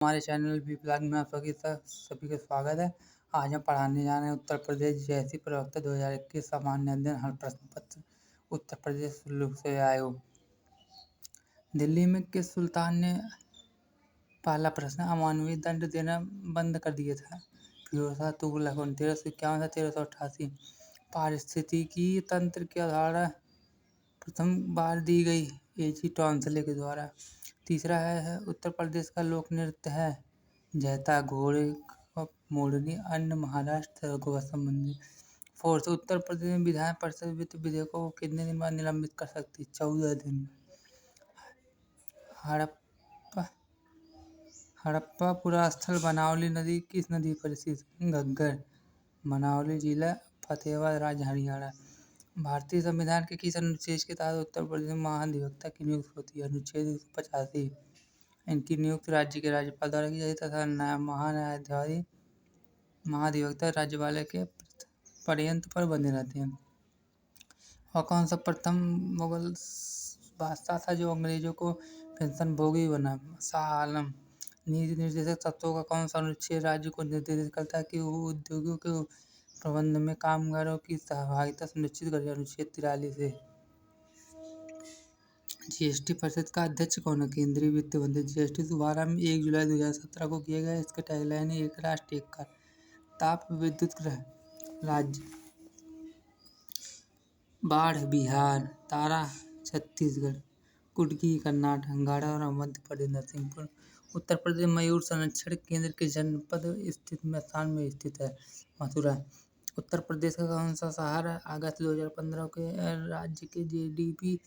हमारे चैनल भी ब्लॉग में आप सभी का स्वागत है। आज हम पढ़ाने जा रहे हैं उत्तर प्रदेश जैसी प्रवक्ता 2021 सामान्य अध्ययन हर प्रश्न पत्र उत्तर प्रदेश लोक सेवा आयोग। दिल्ली में किस सुल्तान ने पहला प्रश्न अमानवीय दंड देना बंद कर दिया था? फिरोज शाह तुगलक 1351 से 1388। पारिस्थितिकी तंत्र की अवधारणा प्रथम बार दी गई एजी टॉन्सले के द्वारा। तीसरा है उत्तर प्रदेश का लोक नृत्य है जैता, घोड़े का मोरनी, अन्य महाराष्ट्र गोवा संबंधी। फोर्थ, उत्तर प्रदेश में विधान परिषद वित्त विधेयकों को कितने दिन बाद निलंबित कर सकती? 14 दिन। हड़प्पा पुरास्थल बनावली नदी किस नदी पर स्थित? घग्गर। मनावली जिला फतेहाबाद राज्य हरियाणा। भारतीय संविधान के किस अनुच्छेद के तहत उत्तर प्रदेश में महाधिवक्ता की नियुक्ति होती है? अनुच्छेद 185। इनकी नियुक्ति राज्य के राज्यपाल द्वारा की जाती है तथा महाधिवक्ता राज्यपाल के पर्यंत पर बने रहते हैं। और कौन सा प्रथम मुगल बादशाह था जो अंग्रेजों को पेंशन भोगी बना? शाह आलम। नीति निर्देशक तत्वों का कौन सा अनुच्छेद राज्य को निर्देशित करता है कि वो उद्योगों के प्रबंध में कामगारों की सहभागिता सुनिश्चित करे? अनुच्छेद 43। जीएसटी परिषद का अध्यक्ष कौन है? केंद्रीय वित्त मंत्री। जीएसटी शुभारंभ 1 जुलाई 2017 को किया गया। इसका टैगलाइन है एक राष्ट्र एक कर। ताप विद्युत ग्रह राज्य? बाढ़ बिहार, तारा छत्तीसगढ़, कुटकी कर्नाटक, गाढ़ा मध्य प्रदेश, नरसिंहपुर उत्तर प्रदेश। मयूर संरक्षण केंद्र किस जनपद स्थित स्थान में स्थित है? मथुरा। उत्तर प्रदेश का कौन सा शहर अगस्त 2015 के राज्य के जीडीपी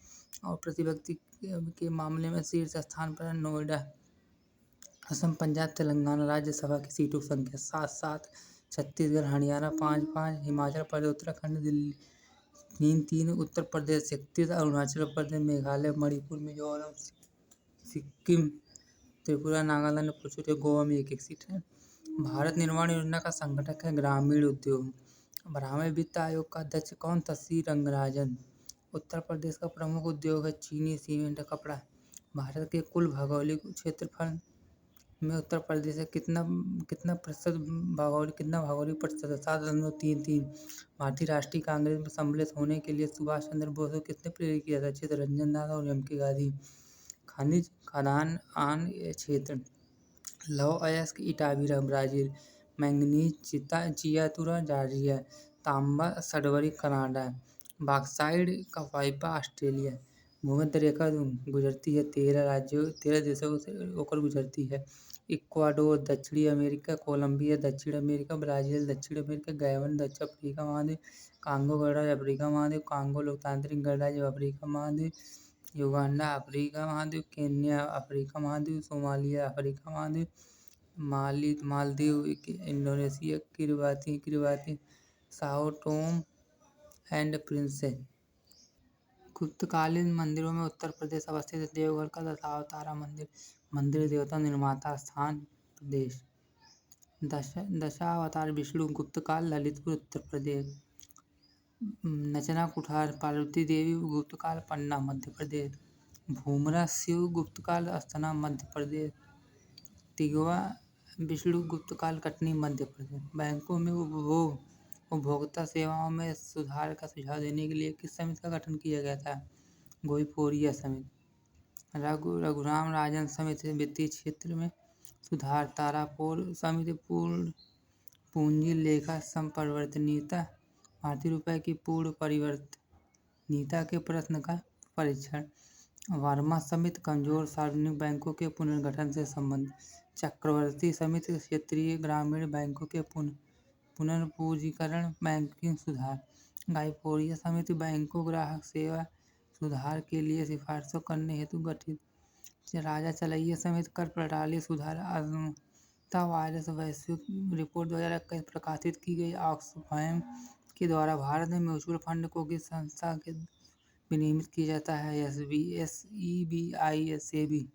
और प्रति व्यक्ति के मामले में शीर्ष स्थान पर है? नोएडा। असम, पंजाब, तेलंगाना राज्यसभा की सीटों की संख्या? 7-7। छत्तीसगढ़, हरियाणा 5-5, हिमाचल प्रदेश, उत्तराखंड, दिल्ली 3-3, उत्तर प्रदेश 31, अरुणाचल प्रदेश, मेघालय, मणिपुर, मिजोरम, सिक्किम, त्रिपुरा, नागालैंड, पुडुचेरी, गोवा में 1-1 सीट है। भारत निर्माण योजना का संगठक है ग्रामीण उद्योग। 12वें वित्त आयोग का अध्यक्ष कौन था? सी रंगराजन। उत्तर प्रदेश का प्रमुख उद्योग है चीनी, सीमेंट, कपड़ा। भारत के कुल भौगोलिक क्षेत्रफल में उत्तर प्रदेश है कितना भौगोलिक प्रतिशत है? 7.33। भारतीय राष्ट्रीय कांग्रेस में सम्मिलित होने के लिए सुभाष चंद्र बोस को किसने प्रेरित किया था? चित्तरंजन दास और एम के गांधी। खनिज खदान आन क्षेत्र? लौह अयस्क इटाबिरा ब्राजील, मैंगनीज चियातुरा जॉर्जिया, तांबा सडबरी कनाडा, बॉक्साइट कपाइपा ऑस्ट्रेलिया। भूमध्य रेखा गुजरती है 13 देशों से होकर गुजरती है। इक्वाडोर दक्षिणी अमेरिका, कोलंबिया दक्षिण अमेरिका, ब्राजील दक्षिण अमेरिका, गैबन दक्षिण अफ्रीका महाद्वीप, कांगो गणराज्य अफ्रीका महाद्वीप, कांगो लोकतांत्रिक गणराज्य अफ्रीका महाद्वीप, युगांडा अफ्रीका महाद्वीप, केन्या अफ्रीका महाद्वीप, सोमालिया अफ्रीका महाद्वीप, Maldives Indonesia, Kiribati, Sao Tome and Principe. गुप्तकालीन मंदिरों में उत्तर प्रदेश अवस्थित है। देवघर का दशावतारा मंदिर। मंदिर देवता निर्माता स्थान प्रदेश? दशावतार विष्णु गुप्तकाल ललितपुर उत्तर प्रदेश। नचना कुठार पार्वती देवी गुप्तकाल पन्ना मध्य प्रदेश। भूमरा शिव गुप्तकाल अस्तना मध्य प्रदेश। तिगवा विष्णु गुप्तकाल कटनी मध्य प्रदेश। बैंकों में उपभोक्ता सेवाओं में सुधार का सुझाव देने के लिए किस समिति का गठन किया गया था? गोईपोरिया समिति। रघुराम राजन समिति वित्तीय क्षेत्र में सुधार। तारापोल समिति पूर्ण पूंजी लेखा संपरिवर्तनीयता। भारतीय रुपये की पूर्ण परिवर्तनीयता के प्रश्न का परीक्षण। वर्मा समिति कमजोर सार्वजनिक बैंकों के पुनर्गठन से संबंधित। चक्रवर्ती समिति क्षेत्रीय ग्रामीण बैंकों के पुनर्पूंजीकरण बैंकिंग सुधार। गाइपोरिया समिति बैंकों ग्राहक सेवा सुधार के लिए सिफारिशों करने हेतु गठित। राजा चलैया समिति कर प्रणाली सुधार। अजंता वायरस वैश्विक रिपोर्ट 2021 प्रकाशित की गई। ऑक्सफैम के द्वारा भारत में म्यूचुअल फंड को किस संस्था के विनियमित किया जाता है? SEBI सेबी।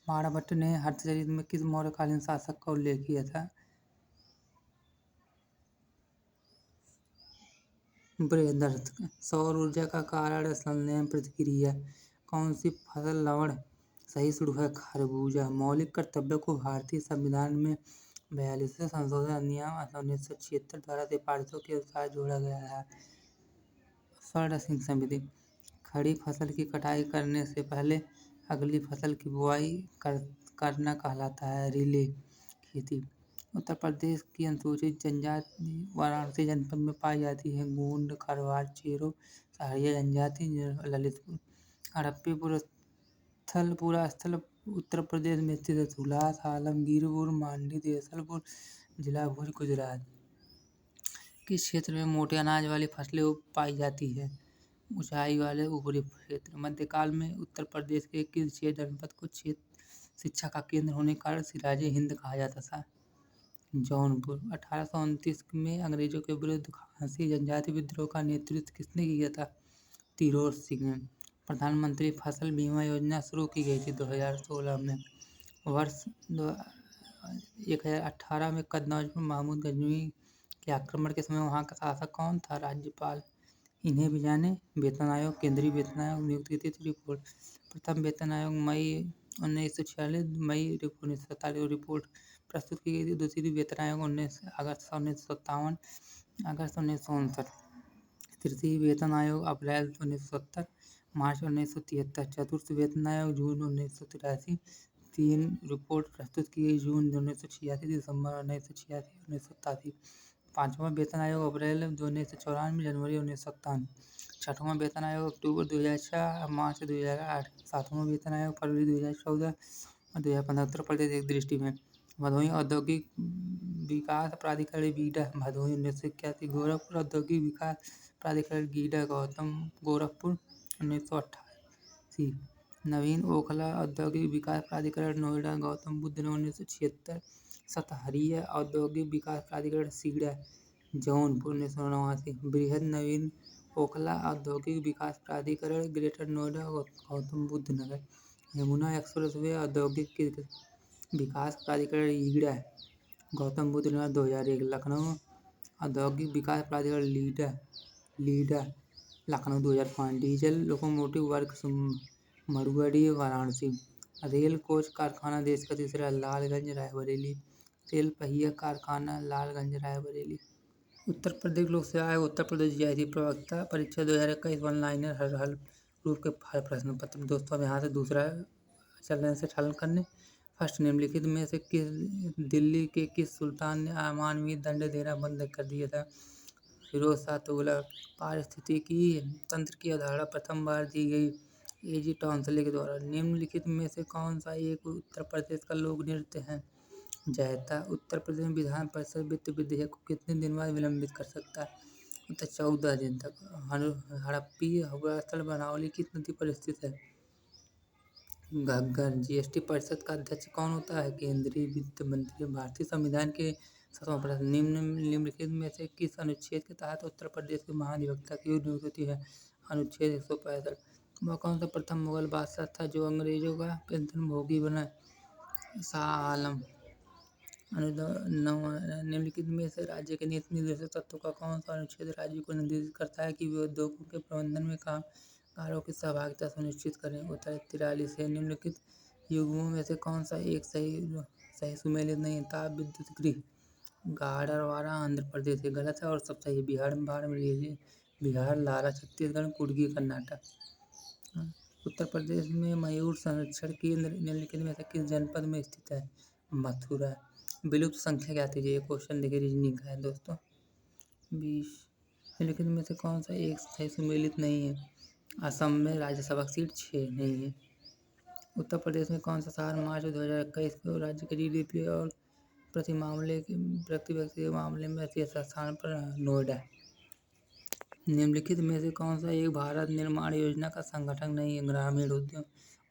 बाणभट्ट ने हर्थचरित में किस मौर्यकालीन शासक का उल्लेख किया था? बृहद्रथ। सौर ऊर्जा का कारण संलयन प्रतिक्रिया। कौन सी फसल लवण सहिष्णु है खरबूजा। मौलिक कर्तव्यों को भारतीय संविधान में 42वें संशोधन अधिनियम 1976 द्वारा सिफारिशों के अनुसार जोड़ा गया है। स्वर्ण सिंह समिति। खड़ी फसल की कटाई करने से पहले अगली फसल की बुआई करना कहलाता है रिले खेती। उत्तर प्रदेश की अनुसूचित जनजाति वाराणसी जनपद में पाई जाती है। गोंड, खरवार, चेरो, सहरिया जनजाति, ललितपुर। हड़प्पीपुर स्थल उत्तर प्रदेश में स्थित है। सुलास, आलमगीरपुर, मांडी, देसलपुर, जिला भुज, गुजरात। किस क्षेत्र में मोटे अनाज वाली फसलें पाई जाती है? ऊंचाई वाले ऊपरी क्षेत्र। मध्यकाल में उत्तर प्रदेश के किस जनपद को शिक्षा का केंद्र होने के कारण सिराजे हिंद कहा जाता था? जौनपुर। 1829 में अंग्रेजों के विरुद्ध खासी जनजाति विद्रोह का नेतृत्व किसने किया था? तिरोड़ सिंह ने। प्रधानमंत्री फसल बीमा योजना शुरू की गई थी 2016 में। वर्ष 1018 में कन्नौज पर महमूद गजनवी के आक्रमण के समय वहाँ का शासक कौन था? राज्यपाल। इन्हें भी जाने। वेतन आयोग। केंद्रीय वेतन आयोग नियुक्त की तिथि रिपोर्ट। प्रथम वेतन आयोग मई 1946, मई 1947 रिपोर्ट प्रस्तुत की गई थी। दूसरी वेतन आयोग 19 अगस्त 1957, अगस्त 1959। तृतीय वेतन आयोग अप्रैल 1970, मार्च 1973। चतुर्थ वेतन आयोग जून 1983, 3 रिपोर्ट प्रस्तुत की गई जून 1986, दिसंबर 1986, 1987। पाँचवां वेतन आयोग अप्रैल 1994, जनवरी 1997। छठवां वेतन आयोग अक्टूबर 2006, मार्च 2008। सातवां वेतन आयोग फरवरी 2014 और 2015। उत्तर प्रदेश एक दृष्टि में। भदोही औद्योगिक विकास प्राधिकरण बीडा, भदोही 1981। गोरखपुर औद्योगिक विकास प्राधिकरण गीडा, गोरखपुर 1988। नवीन ओखला औद्योगिक विकास प्राधिकरण नोएडा, गौतम बुद्ध नगर 1976। सतहरिया औद्योगिक विकास प्राधिकरण सीड़ा, जौनपुर 1989। बृहद नवीन ओखला औद्योगिक विकास प्राधिकरण ग्रेटर नोएडा, गौतम बुद्ध नगर। यमुना एक्सप्रेसवे औद्योगिक विकास प्राधिकरण ईगड़ा, गौतम बुद्ध नगर 2001। लखनऊ औद्योगिक विकास प्राधिकरण LIDA, Lucknow 2005। Diesel locomotive works Maruadih, Varanasi. Rail coach कारखाना देश का तीसरा, लालगंज, रायबरेली। रेल पहिया कारखाना लालगंज, रायबरेली। उत्तर प्रदेश लोक सेवा आयोग उत्तर प्रदेश जीआईसी प्रवक्ता परीक्षा 2021 वन लाइनर हल रूप के हर प्रश्न पत्र। दोस्तों अब यहाँ से दूसरा चल रहे से हल करने। फर्स्ट, निम्नलिखित में से दिल्ली के किस सुल्तान ने अमानवीय दंड देना बंद कर दिया था? फिरोज शाह तुगलक। पारिस्थितिकी तंत्र की अवधारणा प्रथम बार दी गई एजी टॉन्सले के द्वारा। निम्नलिखित में से कौन सा एक उत्तर प्रदेश का लोक नृत्य है? जैता। उत्तर प्रदेश में विधान परिषद वित्त विधेयक को कितने दिन बाद विलंबित कर सकता है? उत्तर 14 दिन तक। हड़प्पी स्थल बनावली किस नदी पर स्थित है? घग्गर। जीएसटी परिषद का अध्यक्ष कौन होता है? केंद्रीय वित्त मंत्री। भारतीय संविधान के 7वां प्रश्न, निम्नलिखित में से किस अनुच्छेद के तहत उत्तर प्रदेश के महाधिवक्ता की नियुक्ति होती है? अनुच्छेद 165। वह कौन सा प्रथम मुगल बादशाह था जो अंग्रेजों का पेंशनभोगी बना? शाह आलम। निम्नलिखित में से राज्य के नीति निर्देशक तत्वों का कौन सा अनुच्छेद राज्य को निर्देशित करता है कि वे उद्योगों के प्रबंधन में कामगारों की सहभागिता सुनिश्चित करें? उत्तर 43 है। निम्नलिखित युग्मों में से कौन सा एक सही सुमेलित नहीं है? ताप विद्युत गृह, गाडरवारा आंध्र प्रदेश है, गलत है और सब सही है। बिहार, लारा छत्तीसगढ़, कुर्गी कर्नाटक। उत्तर प्रदेश में मयूर संरक्षण केंद्र निम्नलिखित में से किस जनपद में स्थित है? मथुरा। विलुप्त संख्या क्या थी? ये क्वेश्चन देखिए रीजनिंग का है दोस्तों। 20। निम्नलिखित में से कौन सा एक सही सुमेलित नहीं है? असम में राज्यसभा सीट 6 नहीं है। उत्तर प्रदेश में कौन सा शहर मार्च 2021 को राज्य के जीडीपी और प्रति व्यक्ति के मामले में तीसरा स्थान पर? नोएडा। निम्नलिखित में से कौन सा एक भारत निर्माण योजना का संगठन नहीं है? ग्रामीण उद्यम।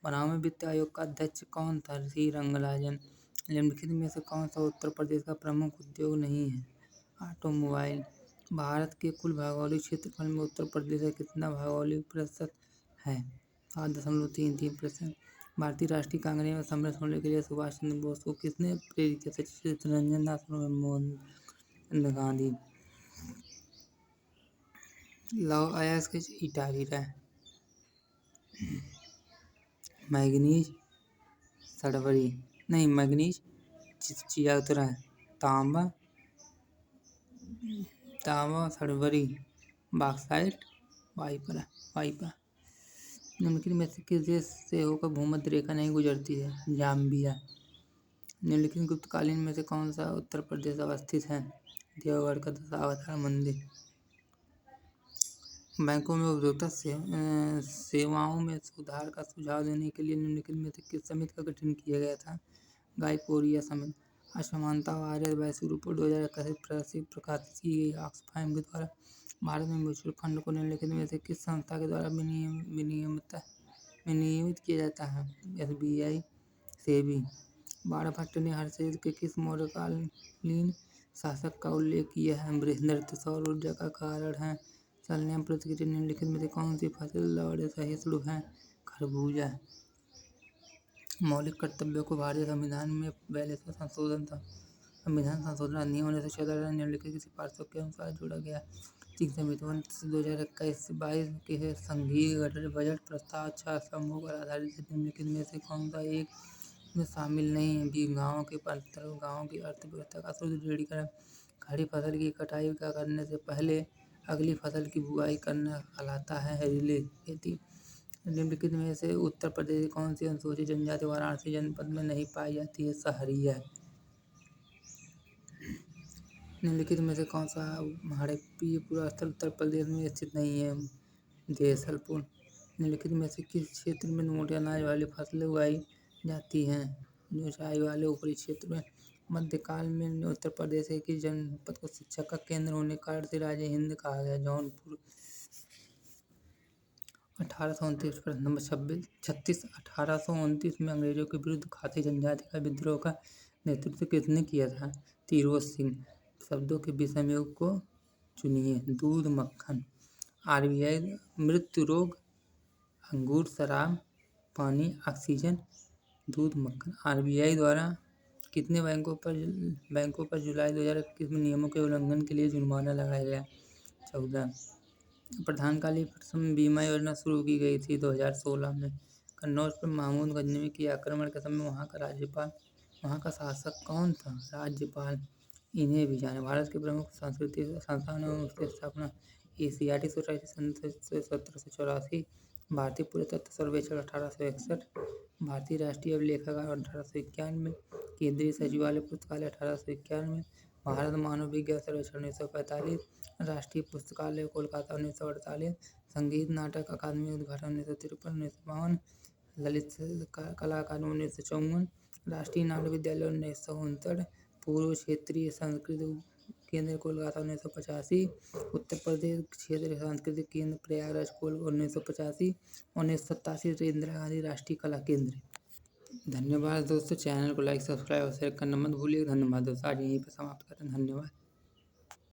12वें वित्त आयोग का अध्यक्ष कौन था? सी रंगराजन। निम्नलिखित में से कौन सा उत्तर प्रदेश का प्रमुख उद्योग नहीं है? ऑटोमोबाइल। भारत के कुल भौगोलिक क्षेत्रफल में उत्तर प्रदेश का कितना भौगोलिक प्रतिशत है? 7.33%। भारतीय राष्ट्रीय कांग्रेस में सम्मिलित होने के लिए सुभाष चंद्र बोस को किसने प्रेरित किया था? चित्तरंजन दास और मोहन गांधी। लौह अयस्क इटालीरा। मैग्नीज, सल्फरी नहीं, मैग्नीज, चिया उतरा है, तांबा, सल्फरी, बॉक्साइट, वाइपर। निम्नलिखित में से किस देश से होकर भूमध्य रेखा नहीं गुजरती है? जाम्बिया। निम्नलिखित गुप्तकालीन में से कौन सा उत्तर प्रदेश अवस्थित है? देवगढ़ का दशावतार मंदिर। बैंकों में उपभोक्ता सेवाओं में सुधार का सुझाव देने के लिए निम्नलिखित में से किस समिति का गठन किया गया था? गाइपोरिया समिति। असमानता वायरस वैश्विक रिपोर्ट 2021 प्रकाशित की गई ऑक्सफैम के द्वारा। भारत में म्यूचुअल फंड को निम्नलिखित में से किस संस्था के द्वारा विनियमित किया जाता है? SBI, सेबी। बाणभट्ट ने हर्षेय के किस मौर्यकालीन शासक का उल्लेख किया है? बृहस्पति। सौर ऊर्जा का कारण है चलनियम प्रतिक्रिया। निम्नलिखित में से कौन सी फसल लवण सहिष्णु है? खरबूजा। मौलिक कर्तव्यों को भारतीय संविधान में 42वां संविधान संशोधन अधिनियम 1976 निम्नलिखित की सिफारिशों के अनुसार जोड़ा गया। सिंह समिति 2021-22 के संघीय बजट प्रस्ताव 6 स्तंभों पर आधारित है। निम्नलिखित में से कौन सा एक में शामिल नहीं है? भी गाँवों की अर्थव्यवस्था का सुदृढ़ीकरण। खड़ी फसल की कटाई का करने से पहले अगली फसल की बुआई करना कहलाता है रिले खेती। निम्नलिखित में से उत्तर प्रदेश की कौन सी अनुसूचित जनजाति वाराणसी जनपद में नहीं पाई जाती है? सहरिया। निम्नलिखित में से कौन सा हड़प्पीय पुरास्थल उत्तर प्रदेश में स्थित नहीं है? देसलपुर। निम्नलिखित में से किस क्षेत्र में मोटे अनाज वाली फसलें उगाई जाती हैं? ऊंचाई वाले ऊपरी क्षेत्र में। मध्यकाल में उत्तर प्रदेश के किस जनपद को शिक्षा का केंद्र होने के कारण से राजे हिंद कहा गया? जौनपुर। 1829 प्रश्न नंबर 36। 1829 में अंग्रेजों के विरुद्ध खासी जनजाति का विद्रोह का नेतृत्व किसने किया था? तीरोज सिंह। शब्दों के विषम योग को चुनिए। दूध, मक्खन। RBI मृत्यु रोग, अंगूर, शराब, पानी, ऑक्सीजन, दूध, मक्खन। RBI द्वारा कितने बैंकों पर जुलाई 2021 में नियमों के उल्लंघन के लिए जुर्माना लगाया गया? 14। प्रधानकाली फसल बीमा योजना शुरू की गई थी 2016 में। कन्नौज पर महमूद गजनवी के आक्रमण के समय वहाँ का शासक कौन था? राज्यपाल। इन्हें भी जाने। भारत के प्रमुख सांस्कृतिक संस्थान एवं उसकी स्थापना। Asiatic society 1784। भारतीय पुरातत्व सर्वेक्षण 1861। भारतीय राष्ट्रीय अभिलेखागार 1891। केंद्रीय सचिवालय पुस्तकालय 1891। भारत मानव विज्ञान सर्वेक्षण 1945। राष्ट्रीय पुस्तकालय कोलकाता 1948। संगीत नाटक अकादमी उद्घाटन 1953। 1952। ललित कला अकादमी 1954। राष्ट्रीय नाट्य विद्यालय 1969। पूर्व क्षेत्रीय सांस्कृतिक केंद्र कोलकाता 1985। उत्तर प्रदेश क्षेत्रीय सांस्कृतिक केंद्र प्रयागराज 1985। 1987 इंदिरा गांधी राष्ट्रीय कला केंद्र। धन्यवाद दोस्तों। चैनल को लाइक, सब्सक्राइब और शेयर करना मत भूलिए। धन्यवाद दोस्तों। आज यहीं पर समाप्त करें। धन्यवाद।